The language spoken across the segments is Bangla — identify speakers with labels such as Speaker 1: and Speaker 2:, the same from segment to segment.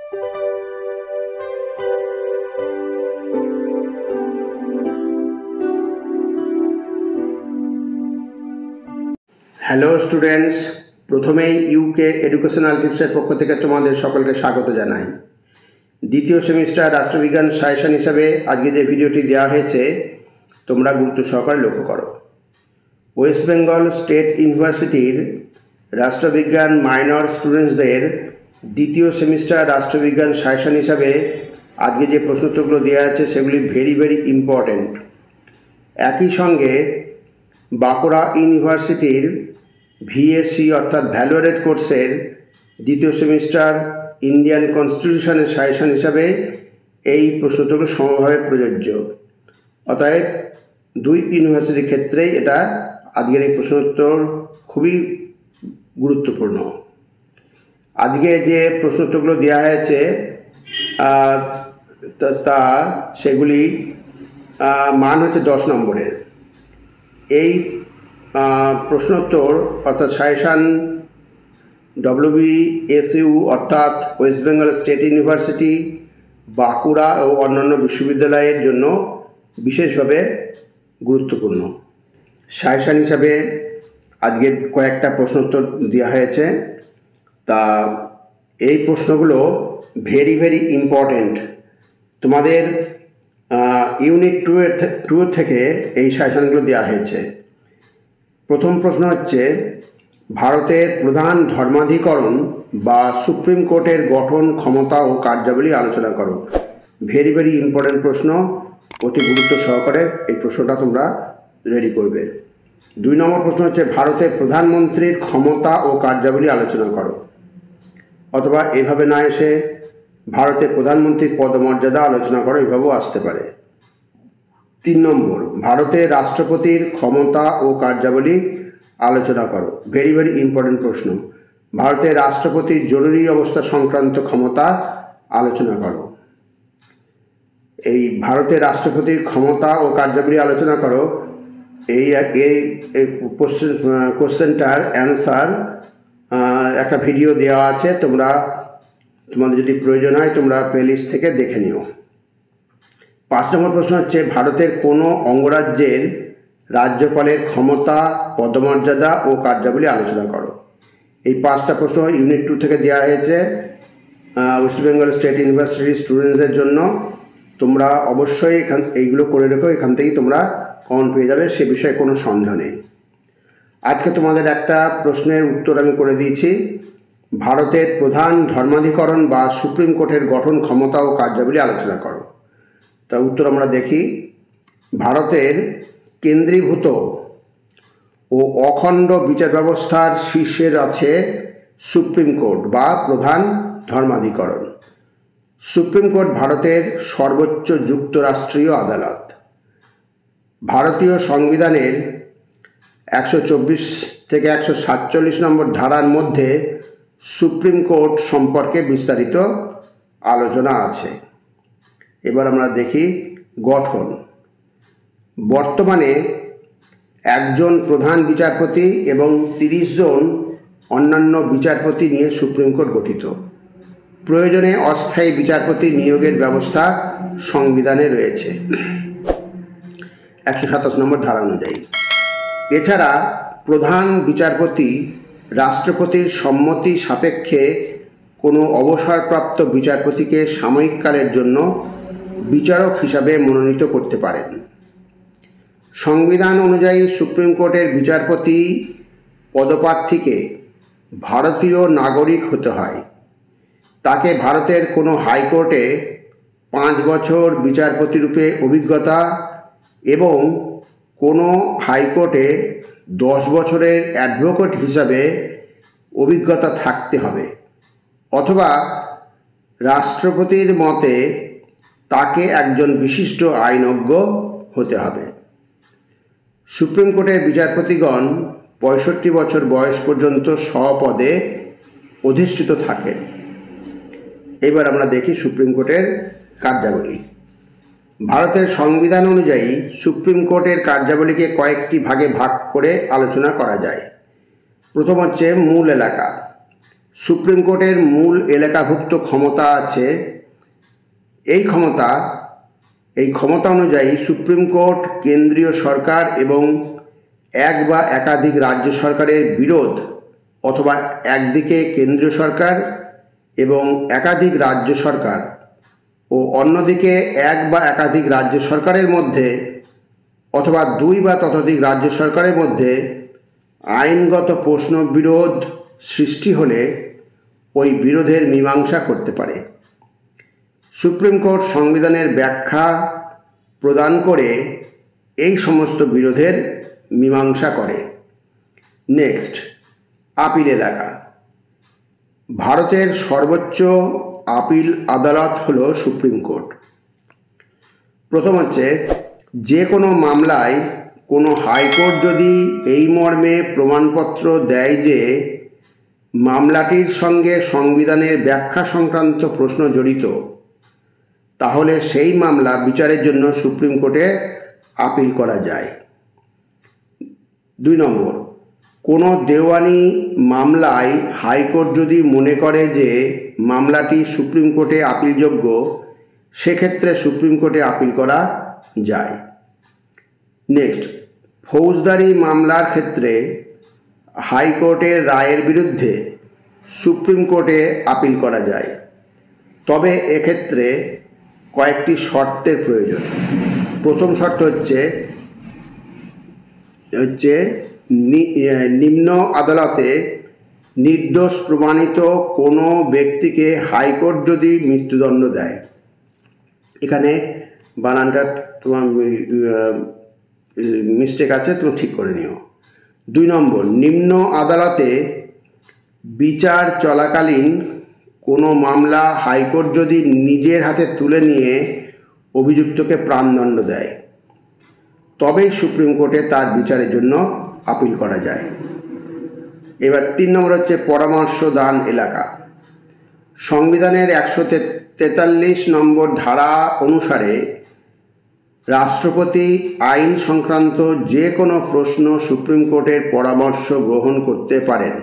Speaker 1: হ্যালো স্টুডেন্টস, প্রথমেই ইউকে এডুকেশনাল টিপসের পক্ষ থেকে তোমাদের সকলকে স্বাগত জানাই। দ্বিতীয় সেমিস্টার রাষ্ট্রবিজ্ঞান সাজেশন হিসাবে আজকে যে ভিডিওটি দেওয়া হয়েছে তোমরা গুরুত্ব সহকারে লক্ষ্য করো। ওয়েস্ট বেঙ্গল স্টেট ইউনিভার্সিটির রাষ্ট্রবিজ্ঞান মাইনর স্টুডেন্টসদের দ্বিতীয় সেমিস্টার রাষ্ট্রবিজ্ঞান সাজেশন হিসাবে আজকে যে প্রশ্নোত্তরগুলো দেওয়া আছে সেগুলি ভেরি ইম্পর্ট্যান্ট। একই সঙ্গে বাঁকুড়া ইউনিভার্সিটির ভিএসসি অর্থাৎ ভ্যালুয়েটেড কোর্সের দ্বিতীয় সেমিস্টার ইন্ডিয়ান কনস্টিটিউশনের সাজেশন হিসাবে এই প্রশ্নোত্তরগুলো সমভাবে প্রযোজ্য। অতএব দুই ইউনিভার্সিটির ক্ষেত্রেই এটা আজকের এই প্রশ্নোত্তর খুবই গুরুত্বপূর্ণ। আজকে যে প্রশ্নোত্তরগুলো দেওয়া হয়েছে তা সেগুলি মান হচ্ছে 10 নম্বরের। এই প্রশ্নোত্তর অর্থাৎ সাজেশন WBSU অর্থাৎ West Bengal State University, Bankura ও অন্যান্য বিশ্ববিদ্যালয়ের জন্য বিশেষভাবে গুরুত্বপূর্ণ। সাজেশন হিসাবে আজকের কয়েকটা প্রশ্নোত্তর দেওয়া হয়েছে। তা এই প্রশ্নগুলো ভেরি ইম্পর্ট্যান্ট। তোমাদের ইউনিট 2 থেকে এই সাজেশনগুলো দেওয়া হয়েছে। প্রথম প্রশ্ন হচ্ছে, ভারতের প্রধান ধর্মাধিকরণ বা সুপ্রিম কোর্টের গঠন, ক্ষমতা ও কার্যাবলী আলোচনা করো। ভেরি ইম্পর্ট্যান্ট প্রশ্ন, অতি গুরুত্ব সহকারে এই প্রশ্নটা তোমরা রেডি করবে। 2 নম্বর প্রশ্ন হচ্ছে, ভারতের প্রধানমন্ত্রীর ক্ষমতা ও কার্যাবলী আলোচনা করো। অথবা এভাবে না এসে ভারতের প্রধানমন্ত্রীর পদমর্যাদা আলোচনা করো, এভাবেও আসতে পারে। 3 নম্বর, ভারতের রাষ্ট্রপতির ক্ষমতা ও কার্যাবলী আলোচনা করো। ভেরি ইম্পর্ট্যান্ট প্রশ্ন। ভারতের রাষ্ট্রপতির জরুরি অবস্থা সংক্রান্ত ক্ষমতা আলোচনা করো। এই ভারতের রাষ্ট্রপতির ক্ষমতা ও কার্যাবলী আলোচনা করো, এই কোশ্চেনটার অ্যান্সার একটা ভিডিও দেওয়া আছে, তোমাদের যদি প্রয়োজন হয় তোমরা প্লেলিস্ট থেকে দেখে নিও। 5 নম্বর প্রশ্ন হচ্ছে, ভারতের কোনো অঙ্গরাজ্যের রাজ্যপালের ক্ষমতা, পদমর্যাদা ও কার্যাবলী আলোচনা করো। এই 5টা প্রশ্ন ইউনিট 2 থেকে দেওয়া হয়েছে ওয়েস্ট বেঙ্গল স্টেট ইউনিভার্সিটির স্টুডেন্টসদের জন্য। তোমরা অবশ্যই এইগুলো করে রেখো, এখান থেকেই তোমরা কমন পেয়ে যাবে, সে বিষয়ে কোনো সন্দেহ নেই। আজকে তোমাদের একটা প্রশ্নের উত্তর আমি করে দিয়েছি। ভারতের প্রধান ধর্মাধিকরণ বা সুপ্রিম কোর্টের গঠন, ক্ষমতা ও কার্যাবলী আলোচনা করো। তা উত্তর আমরা দেখি। ভারতের কেন্দ্রীভূত ও অখণ্ড বিচার ব্যবস্থার শীর্ষে আছে সুপ্রিম কোর্ট বা প্রধান ধর্মাধিকরণ। সুপ্রিম কোর্ট ভারতের সর্বোচ্চ যুক্তরাষ্ট্রীয় আদালত। ভারতীয় সংবিধানের 124 থেকে 147 নম্বর ধারার মধ্যে সুপ্রিম কোর্ট সম্পর্কে বিস্তারিত আলোচনা আছে। এবার আমরা দেখি গঠন। বর্তমানে একজন প্রধান বিচারপতি এবং 30 জন অন্যান্য বিচারপতি নিয়ে সুপ্রিম কোর্ট গঠিত। প্রয়োজনে অস্থায়ী বিচারপতি নিয়োগের ব্যবস্থা সংবিধানে রয়েছে 127 নম্বর ধারা অনুযায়ী। এছাড়া প্রধান বিচারপতি রাষ্ট্রপতির সম্মতি সাপেক্ষে কোনো অবসরপ্রাপ্ত বিচারপতিকে সাময়িককালের জন্য বিচারক হিসাবে মনোনীত করতে পারেন। সংবিধান অনুযায়ী সুপ্রিম কোর্টের বিচারপতি পদপ্রার্থীকে ভারতীয় নাগরিক হতে হয়। তাকে ভারতের কোনো হাইকোর্টে 5 বছর বিচারপতি রূপে অভিজ্ঞতা এবং কোনো হাইকোর্টে 10 বছরের অ্যাডভোকেট হিসাবে অভিজ্ঞতা থাকতে হবে, অথবা রাষ্ট্রপতির মতে তাকে একজন বিশিষ্ট আইনজ্ঞ হতে হবে। সুপ্রিম কোর্টের বিচারপতিগণ 65 বছর বয়স পর্যন্ত স্বপদে অধিষ্ঠিত থাকেন। এবার আমরা দেখি সুপ্রিম কোর্টের কার্যাবলী। ভারতের সংবিধান অনুযায়ী সুপ্রিম কোর্টের কার্যাবলীকে কয়েকটি ভাগে ভাগ করে আলোচনা করা যায়। প্রথম হচ্ছে মূল এলাকা। সুপ্রিম কোর্টের মূল এলাকাভুক্ত ক্ষমতা আছে। এই ক্ষমতা অনুযায়ী সুপ্রিম কোর্ট কেন্দ্রীয় সরকার এবং এক বা একাধিক রাজ্য সরকারের বিরোধ অথবা একদিকে কেন্দ্রীয় সরকার এবং একাধিক রাজ্য সরকার ও অন্যদিকে এক বা একাধিক রাজ্য সরকারের মধ্যে অথবা দুই বা ততোধিক রাজ্য সরকারের মধ্যে আইনগত প্রশ্ন বিরোধ সৃষ্টি হলে ওই বিরোধের মীমাংসা করতে পারে। সুপ্রিম কোর্ট সংবিধানের ব্যাখ্যা প্রদান করে এই সমস্ত বিরোধের মীমাংসা করে। নেক্সট, আপিল এলাকা। ভারতের সর্বোচ্চ আপিল আদালত হলো সুপ্রিম কোর্ট। প্রথম হচ্ছে, যে কোনো মামলায় কোনো হাইকোর্ট যদি এই মর্মে প্রমাণপত্র দেয় যে মামলাটির সঙ্গে সংবিধানের ব্যাখ্যা সংক্রান্ত প্রশ্ন জড়িত, তাহলে সেই মামলা বিচারের জন্য সুপ্রিম কোর্টে আপিল করা যায়। 2 নম্বর, কোনো দেওয়ানি মামলায় হাইকোর্ট যদি মনে করে যে মামলাটি সুপ্রিম কোর্টে আপিলযোগ্য, সেক্ষেত্রে সুপ্রিম কোর্টে আপিল করা যায়। নেক্সট, ফৌজদারি মামলার ক্ষেত্রে হাইকোর্টের রায়ের বিরুদ্ধে সুপ্রিম কোর্টে আপিল করা যায়, তবে এক্ষেত্রে কয়েকটি শর্তের প্রয়োজন। প্রথম শর্ত হচ্ছে নিম্ন আদালতে নির্দোষ প্রমাণিত কোনো ব্যক্তিকে হাইকোর্ট যদি মৃত্যুদণ্ড দেয়। এখানে বানানটা তোমার মিস্টেক আছে, তুমি ঠিক করে নিও। 2 নম্বর, নিম্ন আদালতে বিচার চলাকালীন কোনো মামলা হাইকোর্ট যদি নিজের হাতে তুলে নিয়ে অভিযুক্তকে প্রাণদণ্ড দেয়, তবেই সুপ্রিম কোর্টে তার বিচারের জন্য আপিল করা যায়। এবার 3 নম্বর হচ্ছে পরামর্শ দান এলাকা। সংবিধানের 143 নম্বর ধারা অনুসারে রাষ্ট্রপতি আইন সংক্রান্ত যে কোনো প্রশ্ন সুপ্রিম কোর্টের পরামর্শ গ্রহণ করতে পারেন।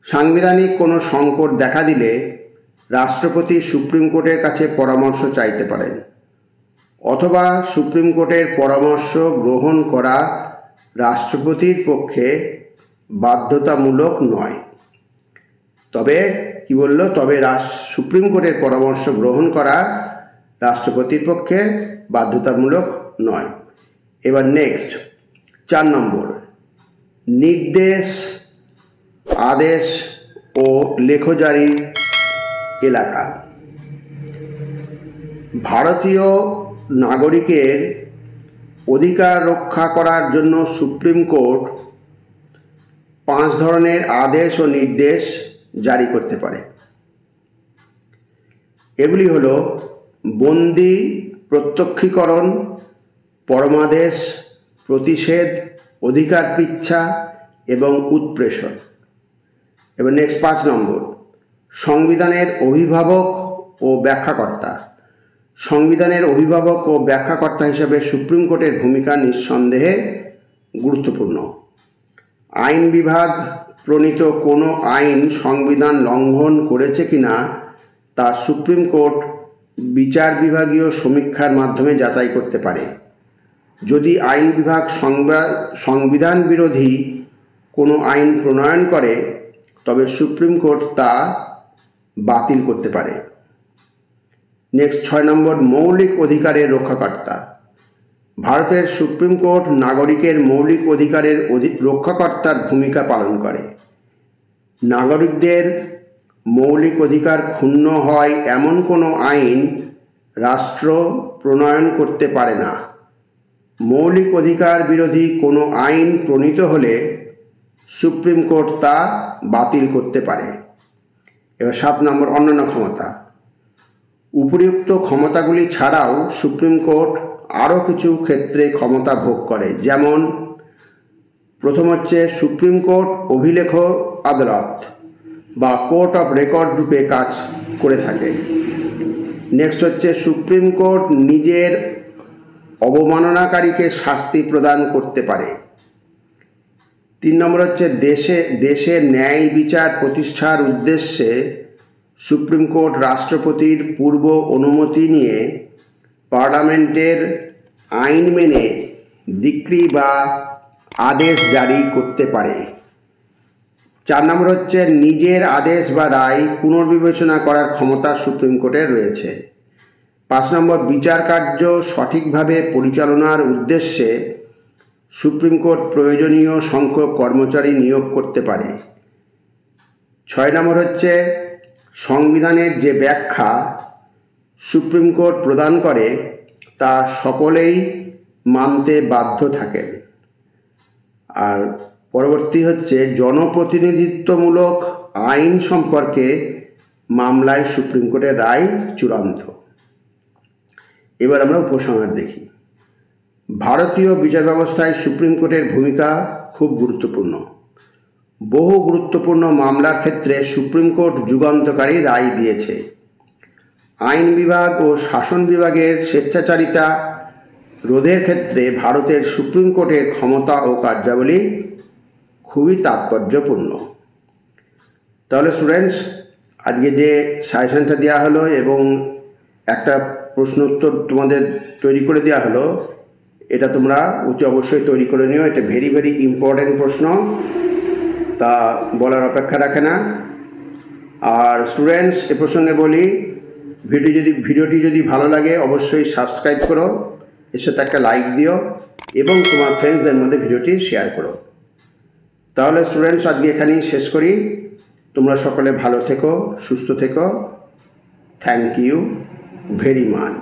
Speaker 1: সাংবিধানিক কোনো সংকট দেখা দিলে রাষ্ট্রপতি সুপ্রিম কোর্টের কাছে পরামর্শ চাইতে পারেন, অথবা সুপ্রিম কোর্টের পরামর্শ গ্রহণ করা রাষ্ট্রপতির পক্ষে বাধ্যতামূলক নয়। তবে কি বলল? তবে সুপ্রিম কোর্টের পরামর্শ গ্রহণ করা রাষ্ট্রপতির পক্ষে বাধ্যতামূলক নয়। এবার নেক্সট 4 নম্বর, নির্দেশ, আদেশ ও লেখজারি এলাকা। ভারতীয় নাগরিকের অধিকার রক্ষা করার জন্য সুপ্রিম কোর্ট 5 ধরনের আদেশ ও নির্দেশ জারি করতে পারে। এগুলি হলো বন্দি প্রত্যক্ষীকরণ, পরমাদেশ, প্রতিষেধ, অধিকার পৃচ্ছা এবং উৎপ্রেষণ। এবার নেক্সট 5 নম্বর, সংবিধানের অভিভাবক ও ব্যাখ্যাকর্তা। সংবিধানের অভিভাবক ও ব্যাখ্যাকর্তা হিসাবে সুপ্রিম কোর্টের ভূমিকা নিঃসন্দেহে গুরুত্বপূর্ণ। আইন বিভাগ প্রণীত কোনো আইন সংবিধান লঙ্ঘন করেছে কিনা তা সুপ্রিম কোর্ট বিচার বিভাগীয় সমীক্ষার মাধ্যমে যাচাই করতে পারে। যদি আইন বিভাগ সংবিধান বিরোধী কোনো আইন প্রণয়ন করে, তবে সুপ্রিম কোর্ট তা বাতিল করতে পারে। নেক্সট 6 নম্বর, মৌলিক অধিকারের রক্ষাকর্তা। ভারতের সুপ্রিম কোর্ট নাগরিকের মৌলিক অধিকারের রক্ষাকর্তার ভূমিকা পালন করে। নাগরিকদের মৌলিক অধিকার ক্ষুণ্ণ হয় এমন কোনো আইন রাষ্ট্র প্রণয়ন করতে পারে না। মৌলিক অধিকার বিরোধী কোনো আইন প্রণীত হলে সুপ্রিম কোর্ট তা বাতিল করতে পারে। এবার 7 নম্বর, অন্যান্য ক্ষমতা। উপরিউক্ত ক্ষমতাগুলি ছাড়াও সুপ্রিম কোর্ট আরও কিছু ক্ষেত্রে ক্ষমতা ভোগ করে। যেমন প্রথম হচ্ছে, সুপ্রিম কোর্ট অভিলেখ আদালত বা কোর্ট অফ রেকর্ড রূপে কাজ করে থাকে। নেক্সট হচ্ছে, সুপ্রিম কোর্ট নিজের অবমাননাকারীকে শাস্তি প্রদান করতে পারে। 3 নম্বর হচ্ছে দেশে ন্যায় বিচার প্রতিষ্ঠার উদ্দেশ্যে সুপ্রিম কোর্ট রাষ্ট্রপতির পূর্ব অনুমতি নিয়ে পার্লামেন্টের আইন মেনে ডিক্রি বা আদেশ জারি করতে পারে। 4 নম্বর হচ্ছে নিজের আদেশ বা রায় পুনর্বিবেচনা করার ক্ষমতা সুপ্রিম কোর্টের রয়েছে। 5 নম্বর বিচার কার্য সঠিকভাবে পরিচালনার উদ্দেশ্যে সুপ্রিম কোর্ট প্রয়োজনীয় সংখ্যক কর্মচারী নিয়োগ করতে পারে। 6 নম্বর হচ্ছে সংবিধানের যে ব্যাখ্যা সুপ্রিম কোর্ট প্রদান করে তা সকলেই মানতে বাধ্য থাকেন। আর পরবর্তী হচ্ছে জনপ্রতিনিধিত্বমূলক আইন সম্পর্কে মামলায় সুপ্রিম কোর্টের রায় চূড়ান্ত। এবার আমরা উপসংহার দেখি। ভারতীয় বিচার ব্যবস্থায় সুপ্রিম কোর্টের ভূমিকা খুব গুরুত্বপূর্ণ। বহু গুরুত্বপূর্ণ মামলার ক্ষেত্রে সুপ্রিম কোর্ট যুগান্তকারী রায় দিয়েছে। আইন বিভাগ ও শাসন বিভাগের স্বেচ্ছাচারিতা রোধের ক্ষেত্রে ভারতের সুপ্রিম কোর্টের ক্ষমতা ও কার্যাবলী খুবই তাৎপর্যপূর্ণ। তাহলে স্টুডেন্টস, আজকে যে সাজেশনটা দেওয়া হলো এবং একটা প্রশ্ন উত্তর তোমাদের তৈরি করে দেওয়া হলো, এটা তোমরা অতি অবশ্যই তৈরি করে নিও। এটা ভেরি ভেরি ইম্পর্ট্যান্ট প্রশ্ন, তা বলার অপেক্ষা রাখে না। আর স্টুডেন্টস, এ প্রসঙ্গে বলি, ভিডিওটি যদি ভালো লাগে অবশ্যই সাবস্ক্রাইব করো, এর সাথে একটা লাইক দিও এবং তোমার ফ্রেন্ডসদের মধ্যে ভিডিওটি শেয়ার করো। তাহলে স্টুডেন্টস, আজকে এখানেই শেষ করি। তোমরা সকলে ভালো থেকো, সুস্থ থেকো। Thank you very much.